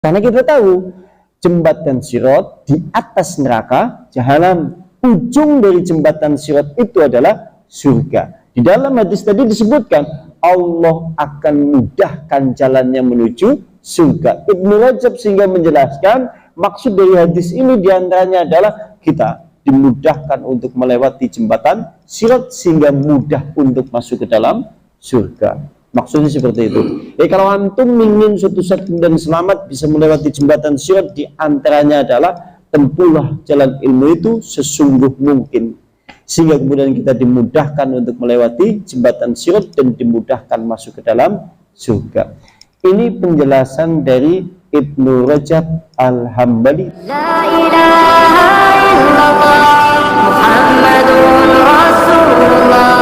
Karena kita tahu jembatan Sirat di atas neraka jahanam. Ujung dari jembatan Sirat itu adalah surga. Di dalam hadis tadi disebutkan Allah akan mudahkan jalannya menuju surga. Ibnu Rajab sehingga menjelaskan maksud dari hadis ini diantaranya adalah kita dimudahkan untuk melewati jembatan Sirat sehingga mudah untuk masuk ke dalam surga. Maksudnya seperti itu. Kalau antum ingin suatu saat dan selamat bisa melewati jembatan Sirat, diantaranya adalah tempuhlah jalan ilmu itu sesungguh mungkin, sehingga kemudian kita dimudahkan untuk melewati jembatan Sirat dan dimudahkan masuk ke dalam surga. Ini penjelasan dari Ibnu Rajab Al-Hambali. La ilaha illallah Muhammadun Rasulullah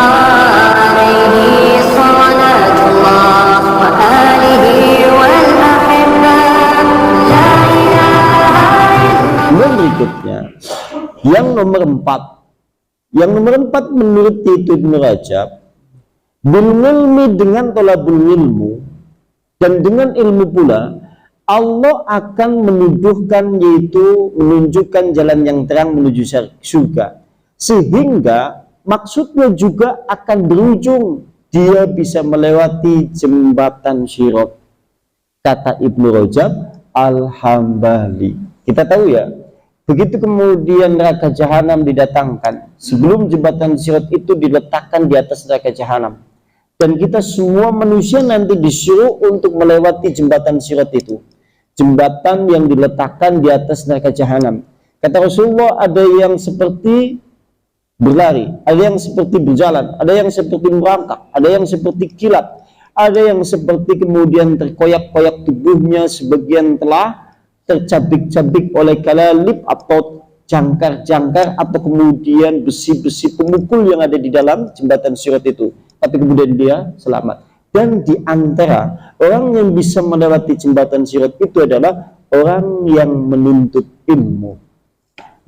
alaihi salatullah wa alihi wal ahibbah. La ilaha illallah. Berikutnya yang nomor 4. Yang nomor 4 menurut itu Ibnu Rajab, bil ilmi, dengan thalabul ilmu dan dengan ilmu pula Allah akan menuduhkan, yaitu menunjukkan jalan yang terang menuju surga, sehingga maksudnya juga akan berujung dia bisa melewati jembatan Sirat. Kata Ibnu Rajab Al-Hambali. Kita tahu ya, begitu kemudian neraka jahanam didatangkan, sebelum jembatan Sirat itu diletakkan di atas neraka jahanam, dan kita semua manusia nanti disuruh untuk melewati jembatan Sirat itu, jembatan yang diletakkan di atas neraka jahanam. Kata Rasulullah, ada yang seperti berlari, ada yang seperti berjalan, ada yang seperti merangkak, ada yang seperti kilat, ada yang seperti kemudian terkoyak-koyak tubuhnya, sebagian telah tercabik-cabik oleh kalalib atau jangkar-jangkar atau kemudian besi-besi pemukul yang ada di dalam jembatan Sirat itu, tapi kemudian dia selamat. Dan di antara orang yang bisa melewati jembatan Sirat itu adalah orang yang menuntut ilmu.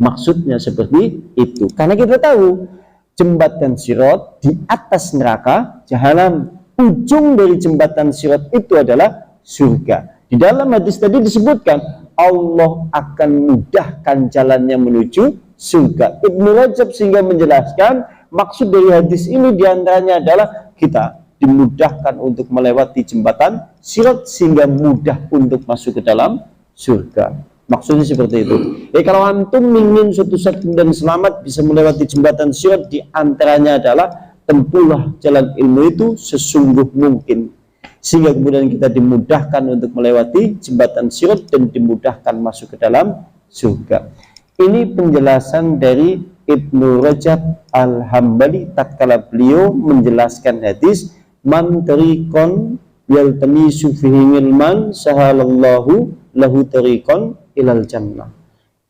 Maksudnya seperti itu. Karena kita tahu jembatan Sirat di atas neraka jahanam. Ujung dari jembatan Sirat itu adalah surga. Di dalam hadis tadi disebutkan Allah akan mudahkan jalannya menuju surga. Ibnu Rajab sehingga menjelaskan maksud dari hadis ini diantaranya adalah kita dimudahkan untuk melewati jembatan Sirat sehingga mudah untuk masuk ke dalam surga. Maksudnya seperti itu. Kalau antum ingin suatu saat dan selamat bisa melewati jembatan Sirat, diantaranya adalah tempuhlah jalan ilmu itu sesungguh mungkin, sehingga kemudian kita dimudahkan untuk melewati jembatan Sirat dan dimudahkan masuk ke dalam surga. Ini penjelasan dari Ibnu Rajab Al-Hambali tatkala beliau menjelaskan hadis man tariqon yaltamisu fihi ilman sahalallahu lahu tariqon ilal jannah,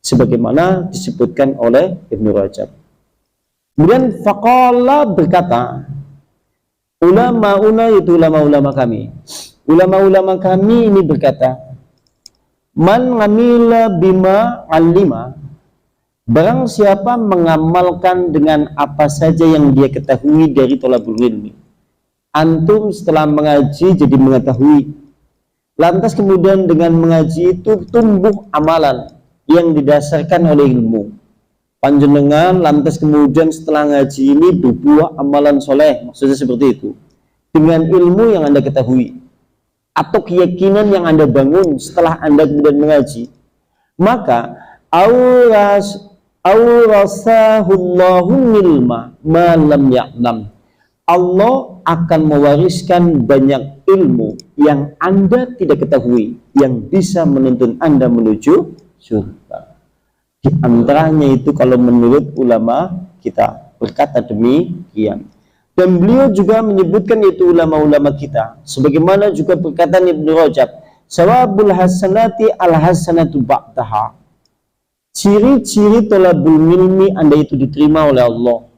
sebagaimana disebutkan oleh Ibnu Rajab. Kemudian faqala berkata, ulama-una itu ulama-ulama kami. Ulama-ulama kami ini berkata, man ngamila bima alima, barang siapa mengamalkan dengan apa saja yang dia ketahui dari thalabul ilmi. Antum setelah mengaji jadi mengetahui, lantas kemudian dengan mengaji itu tumbuh amalan yang didasarkan oleh ilmu. Panjenengan lantas kemudian setelah ngaji ini berbuah amalan soleh, maksudnya seperti itu, dengan ilmu yang Anda ketahui atau keyakinan yang Anda bangun setelah Anda kemudian mengaji, maka aurasahullahu ilma ma lam ya'lam, Allah akan mewariskan banyak ilmu yang Anda tidak ketahui, yang bisa menuntun Anda menuju surga. Di antaranya itu kalau menurut ulama kita berkata demikian. Dan beliau juga menyebutkan itu ulama-ulama kita, sebagaimana juga perkataan Ibnu Rajab, sawabul hasanati al hasanatu ba'daha. Ciri-ciri thalabul ilmi Anda itu diterima oleh Allah.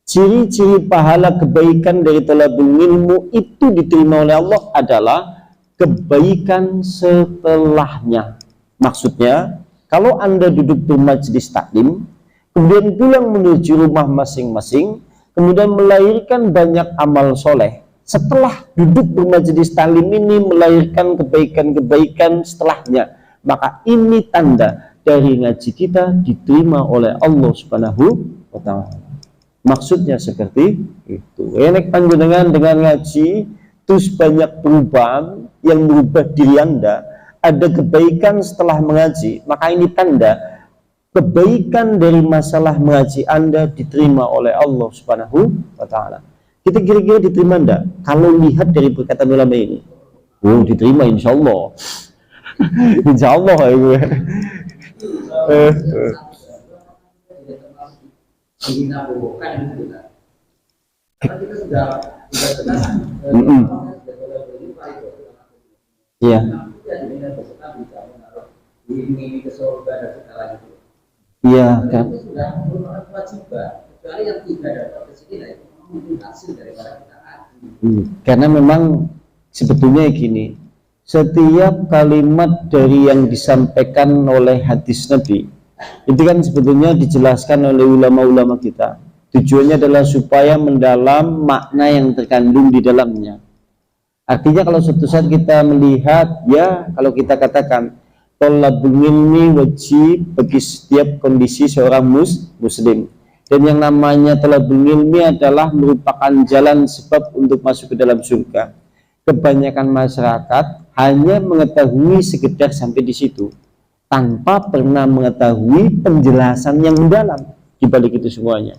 Ciri-ciri pahala kebaikan dari thalabul ilmu itu diterima oleh Allah adalah kebaikan setelahnya. Maksudnya, kalau Anda duduk di majelis taklim, kemudian pulang menuju rumah masing-masing, kemudian melahirkan banyak amal soleh, setelah duduk di majelis taklim ini melahirkan kebaikan-kebaikan setelahnya, maka ini tanda dari ngaji kita diterima oleh Allah Subhanahu wa Ta'ala. Maksudnya seperti itu. Enek panjenengan dengan ngaji terus banyak perubahan yang merubah diri Anda, ada kebaikan setelah mengaji, maka ini tanda kebaikan dari masalah mengaji Anda diterima oleh Allah Subhanahu wa Ta'ala. Kita kira-kira diterima enggak? Kalau lihat dari perkataan ulama ini, oh diterima insya Allah. Insya Allah ya gue. Iya. Iya kan. Karena memang sebetulnya gini, setiap kalimat dari yang disampaikan oleh hadis Nabi itu kan sebetulnya dijelaskan oleh ulama-ulama kita. Tujuannya adalah supaya mendalam makna yang terkandung di dalamnya. Artinya kalau suatu saat kita melihat, ya kalau kita katakan thalabul ilmi wajib bagi setiap kondisi seorang muslim. Dan yang namanya thalabul ilmi adalah merupakan jalan sebab untuk masuk ke dalam surga. Kebanyakan masyarakat hanya mengetahui sekedar sampai di situ, tanpa pernah mengetahui penjelasan yang mendalam di balik itu semuanya.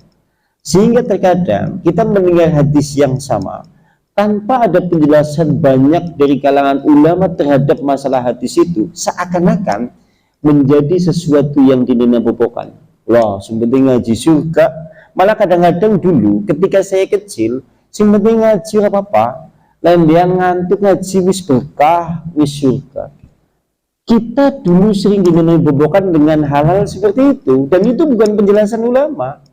Sehingga terkadang kita mendengar hadis yang sama tanpa ada penjelasan banyak dari kalangan ulama terhadap masalah hadis itu, seakan-akan menjadi sesuatu yang dinamakan. Loh, sepenting ngaji surga. Malah kadang-kadang dulu ketika saya kecil, sepenting ngaji apa-apa, lain dia ngantuk ngaji wis berkah, wis surga. Kita dulu sering dinamakan dengan hal-hal seperti itu, dan itu bukan penjelasan ulama.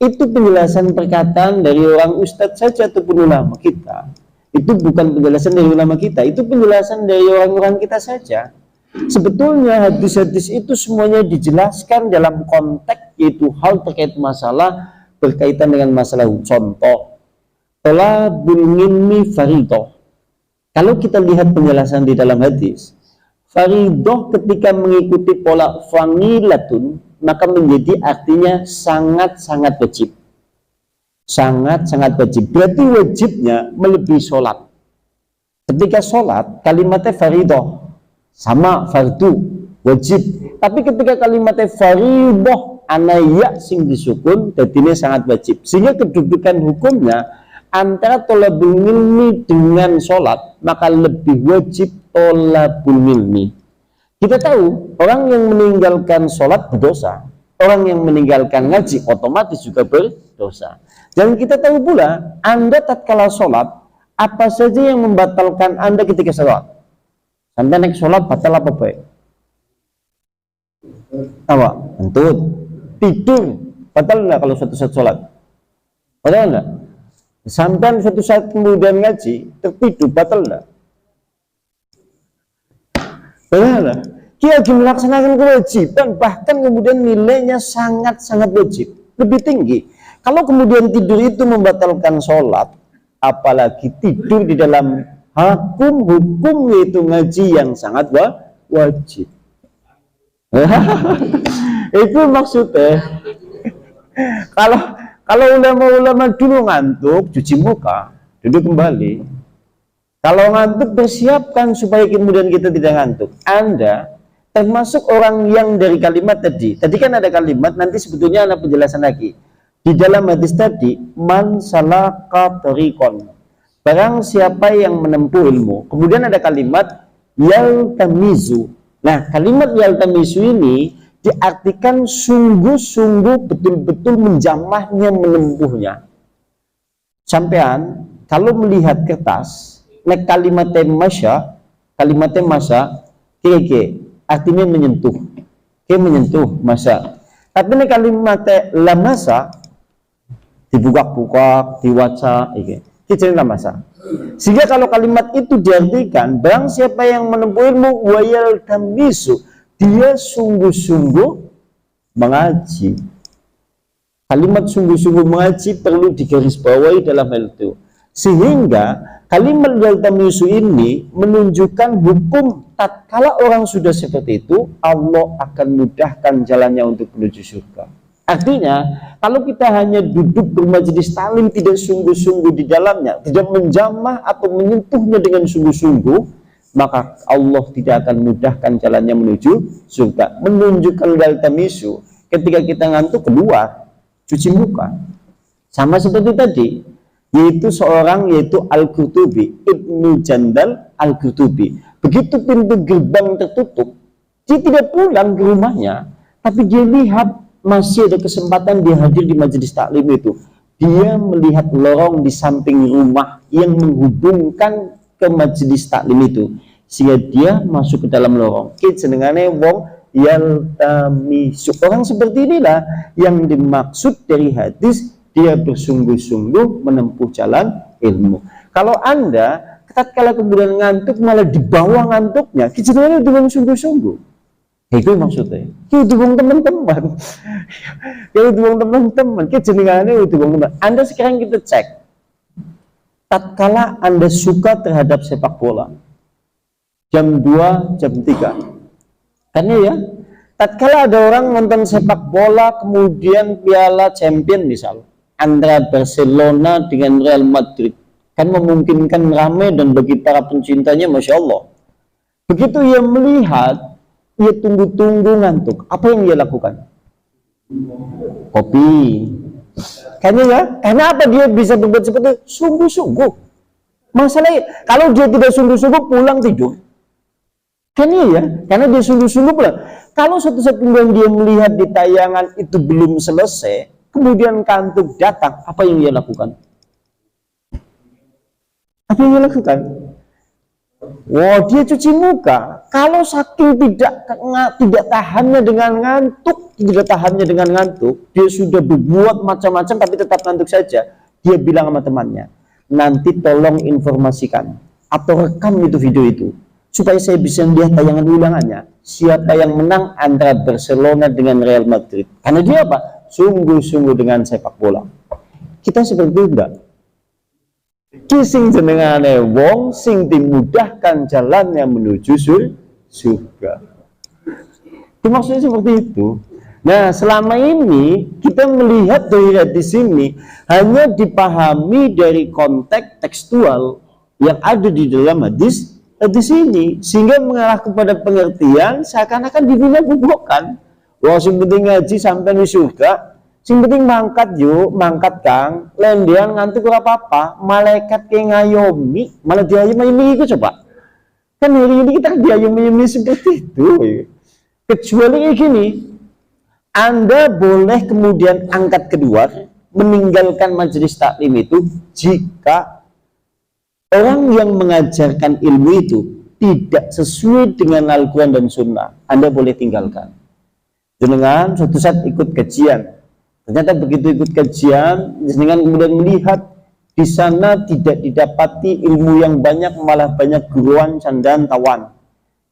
Itu penjelasan perkataan dari orang ustadz saja ataupun ulama kita. Itu bukan penjelasan dari ulama kita, itu penjelasan dari orang-orang kita saja. Sebetulnya hadis-hadis itu semuanya dijelaskan dalam konteks, yaitu hal terkait masalah berkaitan dengan masalah. Contoh, thalabul ilmi faridah. Kalau kita lihat penjelasan di dalam hadis, faridah ketika mengikuti pola fanilatun, maka menjadi artinya sangat-sangat wajib. Sangat-sangat wajib. Berarti wajibnya melebihi sholat. Ketika sholat, kalimatnya faridah, sama fardu, wajib. Tapi ketika kalimatnya faridah, anaya sing disukun, jadinya sangat wajib. Sehingga kedudukan hukumnya antara thalabul ilmi dengan sholat, maka lebih wajib thalabul ilmi. Kita tahu orang yang meninggalkan sholat berdosa, orang yang meninggalkan ngaji otomatis juga berdosa. Dan kita tahu pula, Anda tatkala sholat, apa saja yang membatalkan Anda ketika sholat? Sampai naik sholat batal apa baik? Apa? Kentut, tidur, batal enggak kalau suatu saat sholat? Batal enggak? Sampai suatu saat kemudian ngaji, tertidur, batal enggak? Benar, dia lagi melaksanakan kewajiban, bahkan kemudian nilainya sangat-sangat wajib, lebih tinggi. Kalau kemudian tidur itu membatalkan sholat, apalagi tidur di dalam hukum yaitu ngaji yang sangat wajib. Itu maksudnya. Kalau ulama-ulama dulu ngantuk, cuci muka, duduk kembali. Kalau ngantuk, persiapkan supaya kemudian kita tidak ngantuk. Anda termasuk orang yang dari kalimat tadi. Tadi kan ada kalimat, nanti sebetulnya ada penjelasan lagi. Di dalam hadis tadi, man salaka tariqon. Barang siapa yang menempuh ilmu. Kemudian ada kalimat yaltamizu. Nah, kalimat yaltamizu ini diartikan sungguh-sungguh betul-betul menjamahnya menempuhnya. Sampean kalau melihat kertas, nek kalimatnya masa, kira-kira artinya menyentuh, masa. Tapi nek kalimatnya lamasa, dibuka-buka, diwaca, kira lamasa. Sehingga kalau kalimat itu diartikan, barang siapa yang menempuh ilmu, wayal tamisu, dia sungguh-sungguh mengaji. Kalimat sungguh-sungguh mengaji perlu digarisbawahi dalam hal itu. Sehingga Kalimat yaltamisu ini menunjukkan hukum tatkala orang sudah seperti itu, Allah akan mudahkan jalannya untuk menuju surga. Artinya, kalau kita hanya duduk bermajelis taklim tidak sungguh-sungguh di dalamnya, tidak menjamah atau menyentuhnya dengan sungguh-sungguh, maka Allah tidak akan mudahkan jalannya menuju surga. Menunjukkan yaltamisu, ketika kita ngantuk keluar, cuci muka. Sama seperti tadi, yaitu Al-Qurtubi, Ibnu Jandal Al-Qurtubi. Begitu pintu gerbang tertutup, dia tidak pulang ke rumahnya, tapi dia lihat masih ada kesempatan dia hadir di majelis taklim itu. Dia melihat lorong di samping rumah yang menghubungkan ke majelis taklim itu, sehingga dia masuk ke dalam lorong. Jenengane wong yaltamisu. Orang seperti inilah yang dimaksud dari hadis, dia bersungguh-sungguh menempuh jalan ilmu. Kalau Anda tatkala kemudian ngantuk malah dibawa ngantuknya, kejenengan dengan sungguh-sungguh. Itu maksudnya. Itu wong teman-teman. Itu wong teman-teman. Kejenengannya itu wong teman. Anda sekarang kita cek. Tatkala Anda suka terhadap sepak bola, jam 2, jam 3. Karena ya, tatkala ada orang nonton sepak bola kemudian Piala Champion misal antara Barcelona dengan Real Madrid, kan memungkinkan ramai dan bagi para pencintanya Masya Allah. Begitu ia melihat, ia tunggu-tunggu ngantuk, apa yang ia lakukan? Kopi. Kayaknya ya, karena apa dia bisa berbuat seperti itu? Sungguh-sungguh. Masalahnya, kalau dia tidak sungguh-sungguh pulang tidur. Kayaknya ya, karena dia sungguh-sungguh pulang. Kalau suatu saat kemudian dia melihat di tayangan itu belum selesai, kemudian kantuk datang, apa yang dia lakukan? Apa yang dia lakukan? Wah, dia cuci muka. Kalau saking tidak tahannya dengan ngantuk, dia sudah berbuat macam-macam tapi tetap ngantuk saja. Dia bilang sama temannya, nanti tolong informasikan atau rekam itu video itu, supaya saya bisa lihat tayangan ulangannya. Siapa yang menang antara Barcelona dengan Real Madrid? Karena dia apa? Sungguh-sungguh dengan sepak bola. Kita seperti itu enggak? Kising jenengane wong sing dimudahkan jalannya menuju surga. Itu maksudnya seperti itu. Nah, selama ini kita melihat dari hadis ini hanya dipahami dari konteks tekstual yang ada di dalam hadis ini, sehingga mengarah kepada pengertian seakan-akan dirinya bukan. Wah, sing penting ngaji sampai di surga, sing penting mangkat yuk, mangkat Kang, lendian ngantuk ora apa-apa, malaikat ke ngayomi, malah diayomi itu coba. Kan hari ini kita diayomi seperti itu. Kecuali kayak gini, Anda boleh kemudian angkat kedua, meninggalkan majelis taklim itu jika orang yang mengajarkan ilmu itu tidak sesuai dengan Al-Quran dan Sunnah. Anda boleh tinggalkan. Dengan suatu saat ikut kajian, ternyata begitu ikut kajian, dengan kemudian melihat di sana tidak didapati ilmu yang banyak, malah banyak guruan, candaan, tawan.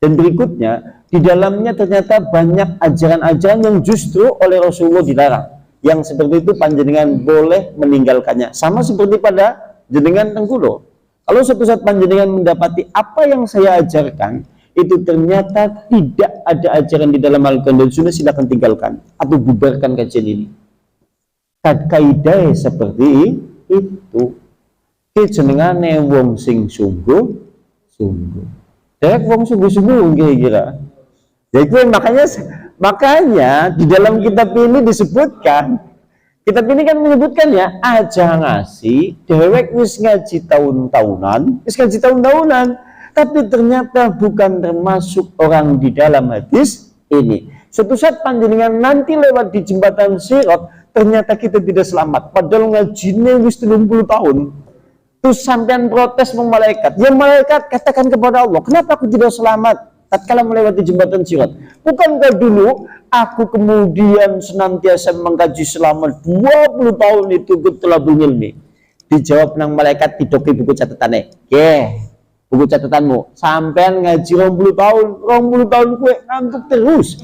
Dan berikutnya, di dalamnya ternyata banyak ajaran-ajaran yang justru oleh Rasulullah dilarang. Yang seperti itu panjenengan boleh meninggalkannya. Sama seperti pada jenengan Tengkulo. Kalau suatu saat panjenengan mendapati apa yang saya ajarkan, itu ternyata tidak ada ajaran di dalam Al-Quran dan Sunnah, silakan tinggalkan atau bubarkan kajian ini. Kaidah seperti itu. Jenengane wong sing sungguh. Dek wong sungguh-sungguh kira-kira. Jadi makanya di dalam kitab ini disebutkan, kitab ini kan menyebutkan ya, aja ngasih dewek wis ngaji tahun-tahunan, tapi ternyata bukan termasuk orang di dalam hadis ini. Suatu saat panjenengan nanti lewat di jembatan Sirat, ternyata kita tidak selamat, padahal ngajinya wis 30 tahun. Terus sampean protes sama malaikat. Ya malaikat, katakan kepada Allah, kenapa aku tidak selamat tatkala melewati jembatan Sirat? Bukankah dulu aku kemudian senantiasa mengkaji selama 20 tahun itu telah ilmi? Dijawab nang malaikat, didoki buku catatannya. Buku catatanmu, sampean ngaji 20 tahun kue ngantuk terus.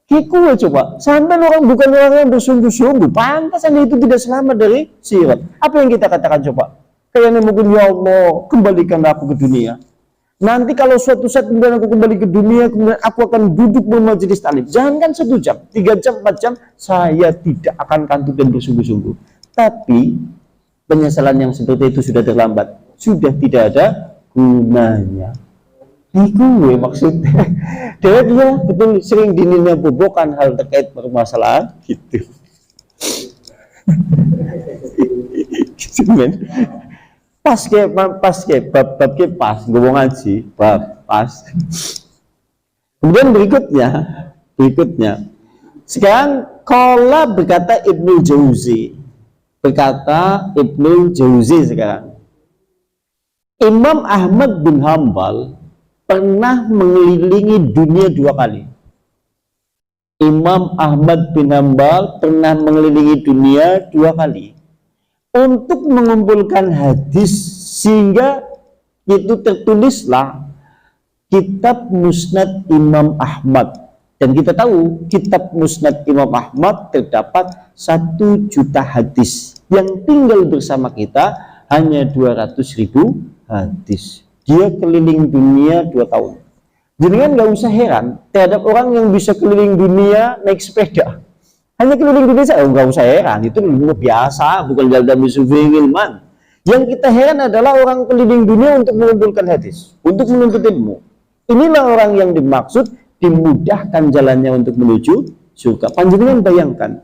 Kiku coba, sampean bukan orang yang bersungguh-sungguh, pantas Anda itu tidak selamat dari sirat. Apa yang kita katakan coba? Kayaknya mungkin, ya Allah, kembalikan aku ke dunia. Nanti kalau suatu saat kemudian aku kembali ke dunia, kemudian aku akan duduk di majelis taklim. Jangankan 1 jam, 3 jam, 4 jam, saya tidak akan kantuk dan bersungguh-sungguh. Tapi penyesalan yang seperti itu sudah terlambat, sudah tidak ada gunanya. Gue maksudnya, dia betul sering dinilai bobokan hal terkait permasalahan gitu. Gitu men. Pas bab pas ngomong ngaji bab pas. Kemudian berikutnya sekarang qala berkata Ibnu Jauzi sekarang, Imam Ahmad bin Hambal pernah mengelilingi dunia 2 kali. Imam Ahmad bin Hambal pernah mengelilingi dunia 2 kali untuk mengumpulkan hadis, sehingga itu tertulislah kitab Musnad Imam Ahmad. Dan kita tahu kitab Musnad Imam Ahmad terdapat 1 juta hadis, yang tinggal bersama kita hanya 200.000 hadis. Dia keliling dunia 2 tahun. Jadi kan nggak usah heran terhadap orang yang bisa keliling dunia naik sepeda. Hanya keliling dunia saja, nggak usah heran, itu luar biasa, bukan jalan misufing ilman. Yang kita heran adalah orang keliling dunia untuk mengumpulkan hadis, untuk menuntut ilmu. Inilah orang yang dimaksud dimudahkan jalannya untuk menuju surga. Panjenengan bayangkan.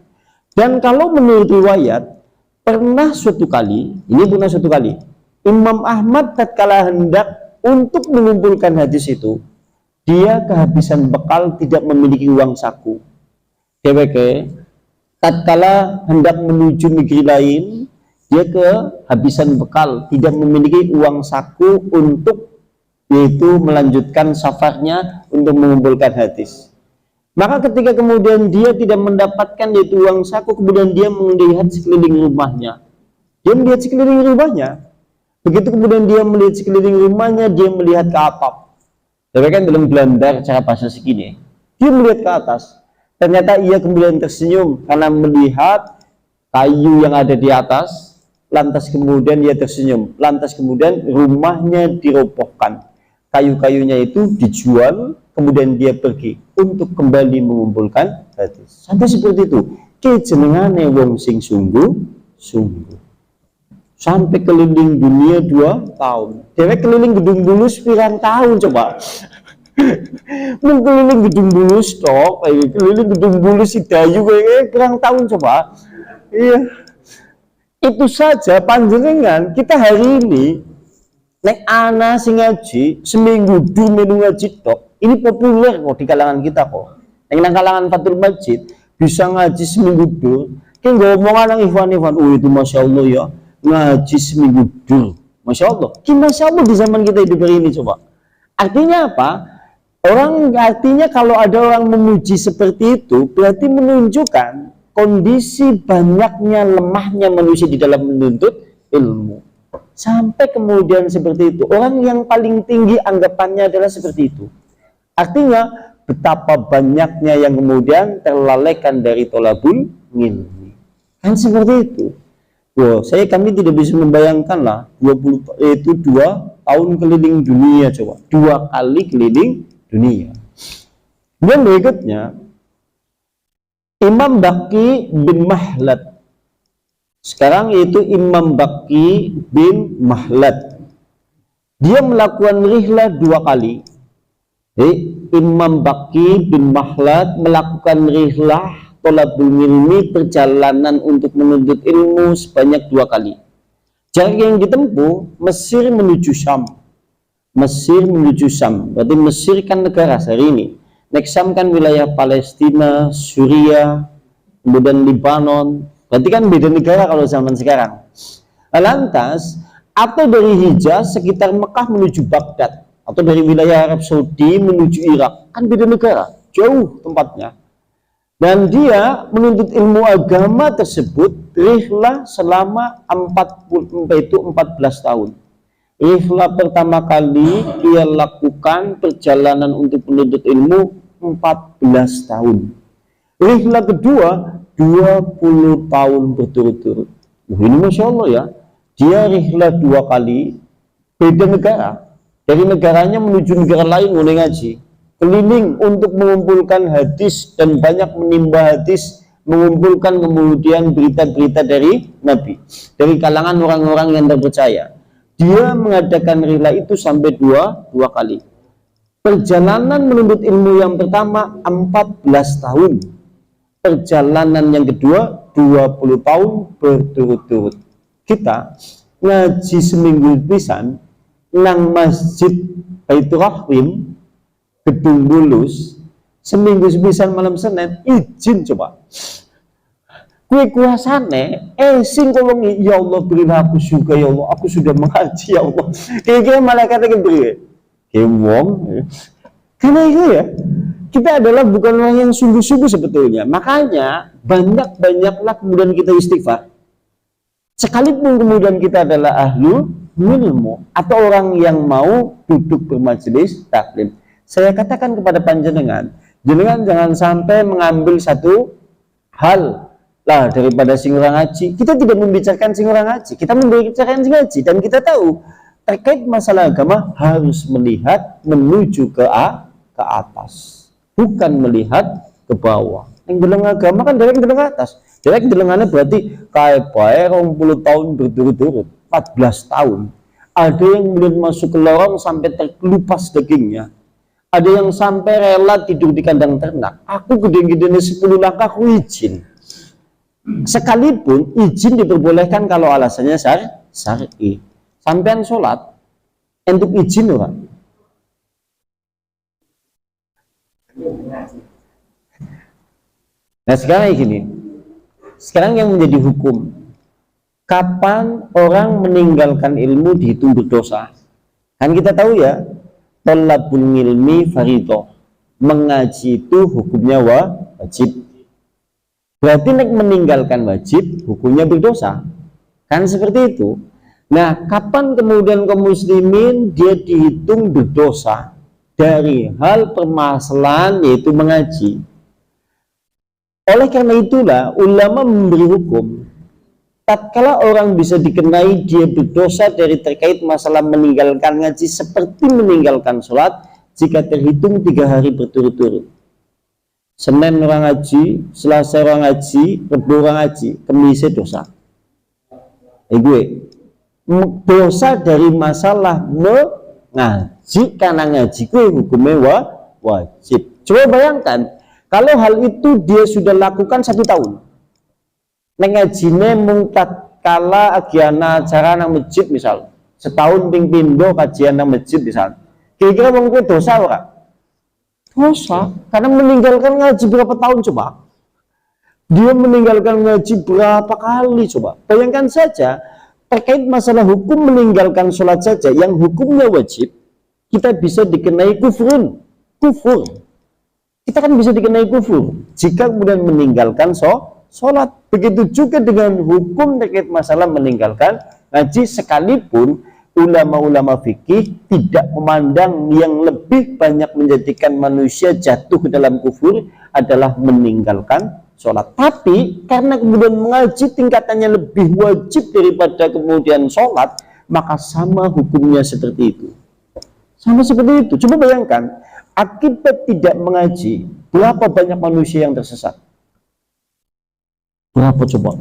Dan kalau menurut riwayat, pernah suatu kali, Imam Ahmad tatkala hendak untuk mengumpulkan hadis itu, dia kehabisan bekal, tidak memiliki uang saku. Tatkala hendak menuju negeri lain, dia kehabisan bekal, tidak memiliki uang saku untuk yaitu melanjutkan safarnya untuk mengumpulkan hadis. Maka ketika kemudian dia tidak mendapatkan yaitu uang saku, kemudian dia melihat sekeliling rumahnya. Begitu kemudian dia melihat sekeliling rumahnya, dia melihat ke atap. Tapi kan dalam Belanda cara bahasa segini, dia melihat ke atas. Ternyata ia kemudian tersenyum karena melihat kayu yang ada di atas. Lantas kemudian dia tersenyum. Lantas kemudian rumahnya dirobohkan. Kayu-kayunya itu dijual. Kemudian dia pergi untuk kembali mengumpulkan hadis. Sampai seperti itu. Kejenengane wong sing sungguh-sungguh. Sampai keliling dunia 2 tahun. Dia keliling Gedung Bulus pirang tahun coba. Mengkeliling Gedung Bulus tok, keliling Gedung Bulus Sidayu pirang tahun coba. Iya. Itu saja panjenengan kita hari ini nek ana sing ngaji seminggu du melu ngaji tok. Ini populer kok di kalangan kita kok. Nek kalangan Fathul Majid bisa ngaji seminggu du. Ki ngomong nang Ikhwan-ikhwan, "Oh itu Masya Allah ya. Ngaji seminggu du." Masya Allah. Ki Masya Allah di zaman kita hidup hari ini coba. Artinya apa? Artinya kalau ada orang memuji seperti itu, berarti menunjukkan kondisi banyaknya lemahnya manusia di dalam menuntut ilmu. Sampai kemudian seperti itu. Orang yang paling tinggi anggapannya adalah seperti itu. Artinya betapa banyaknya yang kemudian terlalaikan dari tolabul ilmi. Kan seperti itu. Kami tidak bisa membayangkan lah 2 tahun keliling dunia coba. 2 kali keliling dunia. Dan berikutnya Imam Baqi bin Makhlad. Sekarang yaitu Imam Baqi bin Makhlad. Dia melakukan rihlah 2 kali. Imam Baqi bin Makhlad melakukan rihlah tolabul ilmi, perjalanan untuk menuntut ilmu sebanyak 2 kali. Jarak yang ditempuh Mesir menuju Syam. Berarti Mesir kan negara hari ini. Syam kan wilayah Palestina, Suriah, kemudian Libanon. Berarti kan beda negara kalau zaman sekarang. Lantas, atau dari Hijaz sekitar Mekah menuju Baghdad, atau dari wilayah Arab Saudi menuju Irak, kan beda negara, jauh tempatnya. Dan dia menuntut ilmu agama tersebut rihlah selama 14 tahun. Rihlah pertama kali ia lakukan perjalanan untuk menuntut ilmu 14 tahun. Rihlah kedua 20 tahun berturut-turut. Ini Masya Allah ya. dia rihlah 2 kali, beda negara, dari negaranya menuju negara lain mulai ngaji, keliling untuk mengumpulkan hadis dan banyak menimba hadis, mengumpulkan kemudian berita-berita dari Nabi, dari kalangan orang-orang yang terpercaya. Dia mengadakan rihlah itu sampai dua kali. Perjalanan menuntut ilmu yang pertama 14 tahun. Perjalanan yang kedua 20 tahun berturut-turut. Kita ngaji seminggu pisan nang Masjid Baitur Rahim Gedung Bulus, seminggu pisan malam Senin, izin coba. Kue kuasane, sing kolongi, ya Allah berilah aku surga, ya Allah, aku sudah mengaji, ya Allah. Kira-kira malaikat yang beri, wong. Karena itu ya, kita adalah bukan orang yang sungguh-sungguh sebetulnya. Makanya banyak-banyaklah kemudian kita istighfar. Sekalipun kemudian kita adalah ahlu ilmu atau orang yang mau duduk bermajelis taklim. Saya katakan kepada panjenengan, jenengan jangan sampai mengambil satu hal lah daripada sing orang ngaji. Kita tidak membicarakan sing orang ngaji, kita membicarakan sing ngaji, dan kita tahu terkait masalah agama harus melihat menuju ke atas, bukan melihat ke bawah. Yang geleng agama kan dari geleng atas. Dari gelengannya berarti kayak bae 20 tahun berturut-turut, 14 tahun. Ada yang kemudian masuk ke lorong sampai terkelupas dagingnya. Ada yang sampai rela tidur di kandang ternak. Aku gede-gedenya 10 langkah aku izin. Sekalipun izin diperbolehkan kalau alasannya syar'i. Sampean sholat untuk izin orang. Nah sekarang gini, sekarang yang menjadi hukum, kapan orang meninggalkan ilmu dihitung berdosa? Kan kita tahu ya, thalabul ilmi fardhu, mengaji itu hukumnya wajib. Berarti meninggalkan wajib hukumnya berdosa, kan seperti itu. Nah, kapan kemudian kaum muslimin dia dihitung berdosa dari hal permasalahan yaitu mengaji? Oleh karena itulah ulama memberi hukum, tatkala orang bisa dikenai dia berdosa dari terkait masalah meninggalkan ngaji seperti meninggalkan sholat jika terhitung 3 hari berturut-turut. Senin orang ngaji, Selasa orang ngaji, Rabu orang ngaji, Kemisnya dosa. Dosa dari masalah mengaji, karena ngaji gue hukumnya wajib. Coba bayangkan, kalau hal itu dia sudah lakukan 1 tahun, ngajine mung tatkala agiana acara nang masjid misal, setahun ping pindo kajian nang masjid misal, kira-kira wong kuwi dosa ora? Dosa, karena meninggalkan ngaji berapa tahun coba? Dia meninggalkan ngaji berapa kali coba? Bayangkan saja, terkait masalah hukum meninggalkan sholat saja yang hukumnya wajib, kita bisa dikenai kufur. Kita kan bisa dikenai kufur jika kemudian meninggalkan sholat. Begitu juga dengan hukum terkait masalah meninggalkan ngaji, sekalipun ulama-ulama fikih tidak memandang yang lebih banyak menjadikan manusia jatuh ke dalam kufur adalah meninggalkan sholat. Tapi karena kemudian mengaji tingkatannya lebih wajib daripada kemudian sholat, maka sama hukumnya seperti itu. Sama seperti itu. Coba bayangkan, akibat tidak mengaji, berapa banyak manusia yang tersesat? Berapa coba?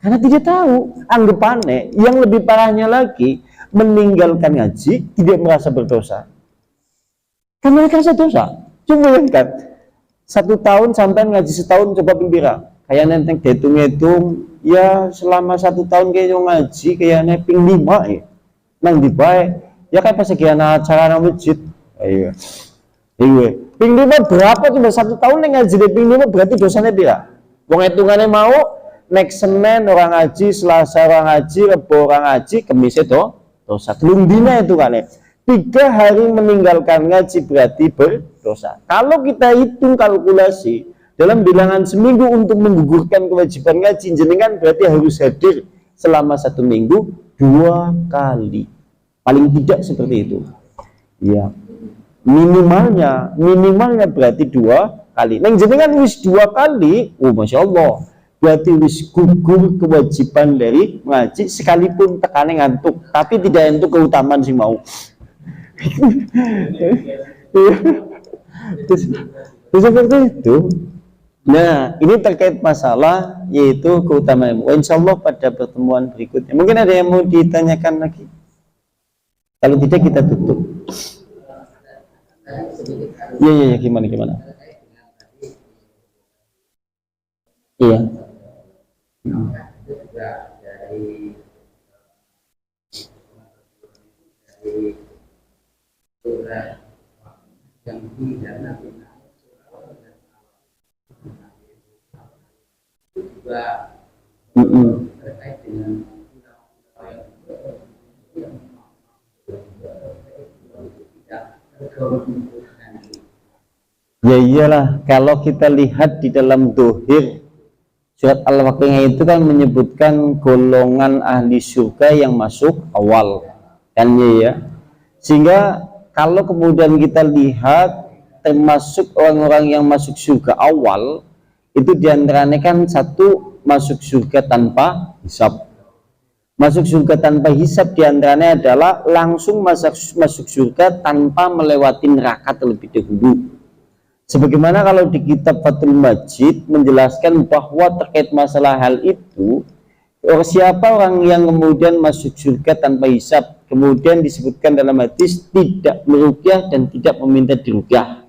Karena tidak tahu. Anggapannya yang lebih parahnya lagi, meninggalkan ngaji tidak merasa berdosa. Karena merasa dosa. Coba bayangkan, 1 tahun sampai ngaji setahun, coba pimpira. Kayak nenteng dihitung-hitung, ya selama 1 tahun kayak ngaji kayaknya ping 5 ya. Nang dibaik, ya kayak pas acara nang masjid. Iya. Ping 5 berapa coba 1 tahun yang ngaji di ping 5 berarti dosanya pira? Wong hitungannya mau next Senin orang ngaji, Selasa orang ngaji, Rabu orang ngaji, Kemis itu dosa. Telung dina itu kan ya. 3 hari meninggalkan ngaji berarti berdosa. Kalau kita hitung kalkulasi dalam bilangan seminggu untuk menggugurkan kewajiban ngaji, jenengan berarti harus hadir selama 1 minggu 2 kali. Paling tidak seperti itu. Ya. Minimalnya berarti 2 kali. Neng jenengan wis 2 kali, oh masya Allah, berarti wis gugur kewajiban dari ngaji sekalipun tekannya ngantuk, tapi tidak untuk keutamaan sih mau. Terus seperti itu. Nah, ini terkait masalah yaitu keutamaan ilmu. Insya Allah pada pertemuan berikutnya. Mungkin ada yang mau ditanyakan lagi. Kalau tidak kita tutup. Iya, gimana? Iya. Terkait dengan ya iyalah, kalau kita lihat di dalam dohir surat Al-Waqiah itu kan menyebutkan golongan ahli surga yang masuk awal kan ya, sehingga kalau kemudian kita lihat termasuk orang-orang yang masuk surga awal itu diantaranya kan satu, masuk surga tanpa hisab. Masuk surga tanpa hisab diantaranya adalah langsung masuk surga tanpa melewati neraka terlebih dahulu. Sebagaimana kalau di kitab Fathul Majid menjelaskan bahwa terkait masalah hal itu, siapa orang yang kemudian masuk surga tanpa hisab, kemudian disebutkan dalam hadis tidak meruqyah dan tidak meminta diruqyah.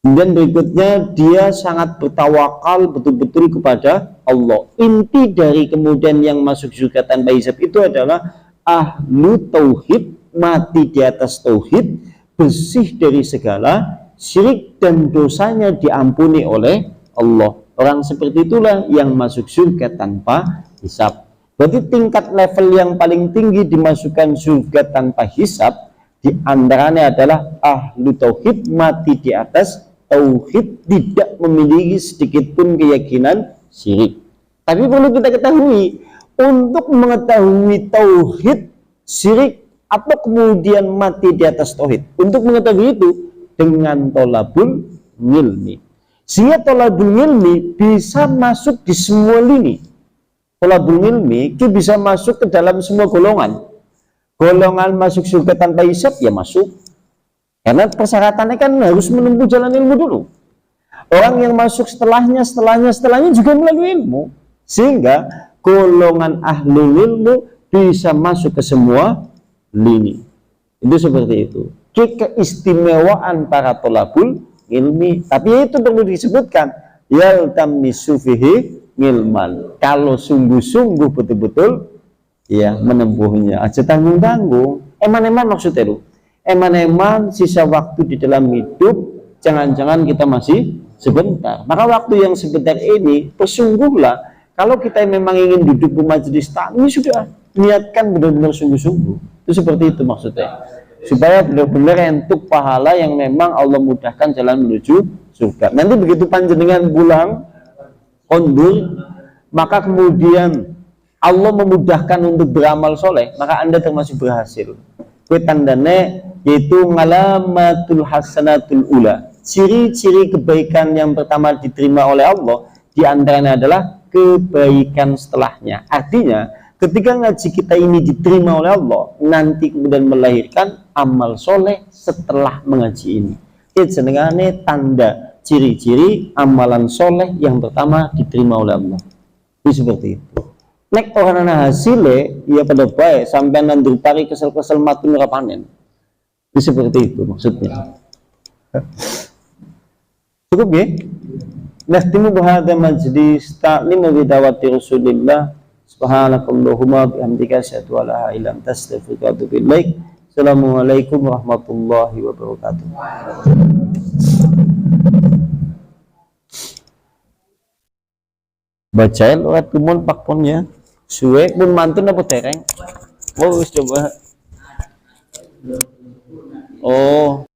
Kemudian berikutnya dia sangat bertawakal betul-betul kepada Allah. Inti dari kemudian yang masuk surga tanpa hisab itu adalah ahlu tauhid, mati di atas tauhid, bersih dari segala syirik dan dosanya diampuni oleh Allah. Orang seperti itulah yang masuk surga tanpa hisab. Berarti tingkat level yang paling tinggi dimasukkan surga tanpa hisab diantaranya adalah ahlu tauhid, mati di atas tauhid, tidak memiliki sedikit pun keyakinan syirik. Tapi perlu kita ketahui, untuk mengetahui tauhid, syirik, atau kemudian mati di atas tauhid, untuk mengetahui itu dengan tolabul ilmi. Sehingga tolabul ilmi bisa masuk di semua lini. Tolabul ilmi itu bisa masuk ke dalam semua golongan. Golongan masuk surga tanpa hisab ya masuk. Karena persyaratannya kan harus menempuh jalan ilmu dulu. Orang yang masuk setelahnya juga melalui ilmu. Sehingga golongan ahlul ilmu bisa masuk ke semua lini. Itu seperti itu. Keistimewaan para tolabul ilmi. Tapi itu perlu disebutkan. Yaltamisu fihi ngilman. Kalau sungguh-sungguh betul-betul ya menempuhnya. Aja tanggung-tanggung. Eman-eman maksudnya itu. Eman-eman sisa waktu di dalam hidup, jangan-jangan kita masih sebentar. Maka waktu yang sebentar ini bersungguhlah. Kalau kita memang ingin duduk di majelis taklim, sudah niatkan benar-benar sungguh-sungguh. Itu seperti itu maksudnya, supaya benar-benar entuk pahala yang memang Allah mudahkan jalan menuju surga. Nanti begitu panjenengan pulang kondur, maka kemudian Allah memudahkan untuk beramal soleh, maka Anda termasuk berhasil. Kue tandane yaitu ngalamatul hasanatul ula. Ciri-ciri kebaikan yang pertama diterima oleh Allah diantaranya adalah kebaikan setelahnya. Artinya ketika ngaji kita ini diterima oleh Allah, nanti kemudian melahirkan amal soleh setelah mengaji ini. Itu senengane tanda ciri-ciri amalan soleh yang pertama diterima oleh Allah. Itu seperti itu. Nek orang anak hasilnya ya pada baik sampai nandur pari kesel-kesel matun rapanen. Itu seperti itu maksudnya. Cukup ya? Nastimu bihadza majlis ta'limu bidawati Rasulillah. Subhanakallahumma bihamdika asyhadu an la ilaha illa anta astaghfiruka wa atubu ilaik. Assalamualaikum warahmatullahi wabarakatuh. Bacain lewat kumon pakponnya. Suwe pun mantun apa tereng? Oh, coba. Oh.